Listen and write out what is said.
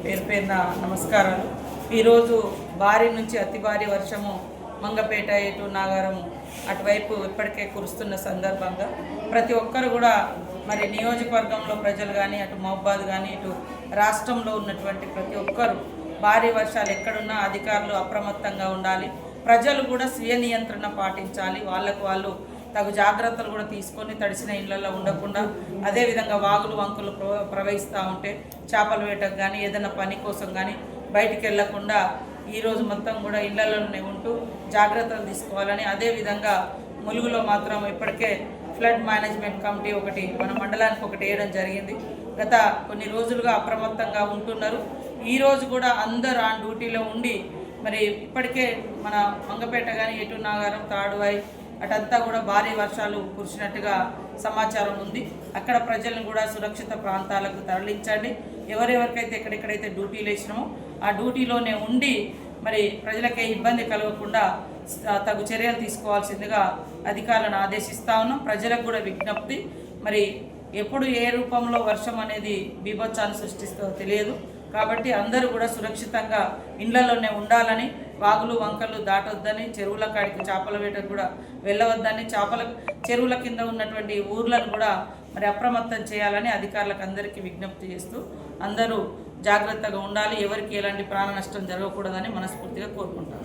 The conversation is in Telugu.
పేరు పేరున నమస్కారాలు. ఈరోజు భారీ నుంచి అతి భారీ వర్షము మంగపేట ఇటు నాగారం అటువైపు ఇప్పటికే కురుస్తున్న సందర్భంగా ప్రతి ఒక్కరు కూడా మరి నియోజకవర్గంలో ప్రజలు కానీ అటు మహబాద్ కానీ ఇటు రాష్ట్రంలో ఉన్నటువంటి ప్రతి ఒక్కరు భారీ వర్షాలు ఎక్కడున్నా అధికారులు అప్రమత్తంగా ఉండాలి. ప్రజలు కూడా స్వీయ నియంత్రణ పాటించాలి. వాళ్ళకు వాళ్ళు తగు జాగ్రత్తలు కూడా తీసుకొని తడిసిన ఇళ్లలో ఉండకుండా, అదేవిధంగా వాగులు వంకులు ప్రవహిస్తూ ఉంటే చేపల వేటకు కానీ ఏదైనా పని కోసం కానీ బయటికి వెళ్లకుండా ఈరోజు మొత్తం కూడా ఇళ్లలోనే ఉంటూ జాగ్రత్తలు తీసుకోవాలని, అదేవిధంగా ములుగులో మాత్రం ఇప్పటికే ఫ్లడ్ మేనేజ్మెంట్ కమిటీ ఒకటి మన మండలానికి ఒకటి వేయడం జరిగింది. గత కొన్ని రోజులుగా అప్రమత్తంగా ఉంటున్నారు. ఈరోజు కూడా అందరూ ఆ డ్యూటీలో ఉండి మరి ఇప్పటికే మన మంగపేట కానీ ఎటు నాగారం తాడువాయి అటంతా కూడా భారీ వర్షాలు కురిసినట్టుగా సమాచారం ఉంది. అక్కడ ప్రజలను కూడా సురక్షిత ప్రాంతాలకు తరలించండి. ఎవరెవరికైతే ఎక్కడెక్కడైతే డ్యూటీలు వేసినామో ఆ డ్యూటీలోనే ఉండి మరి ప్రజలకే ఇబ్బంది కలగకుండా తగు చర్యలు తీసుకోవాల్సిందిగా అధికారులను ఆదేశిస్తా ఉన్నాం. ప్రజలకు కూడా విజ్ఞప్తి, మరి ఎప్పుడు ఏ రూపంలో వర్షం అనేది బీభత్సాన్ని సృష్టిస్తుందో తెలియదు కాబట్టి అందరూ కూడా సురక్షితంగా ఇళ్లలోనే ఉండాలని, వాగులు వంకలు దాటొద్దని, చెరువుల కాడికి చేపల వేటకు కూడా వెళ్ళవద్దని, చెరువుల కింద ఉన్నటువంటి ఊర్లను కూడా మరి అప్రమత్తం చేయాలని అధికారులకు అందరికీ విజ్ఞప్తి చేస్తూ అందరూ జాగ్రత్తగా ఉండాలి. ఎవరికి ఎలాంటి ప్రాణ నష్టం జరగకూడదని మనస్ఫూర్తిగా కోరుకుంటాను.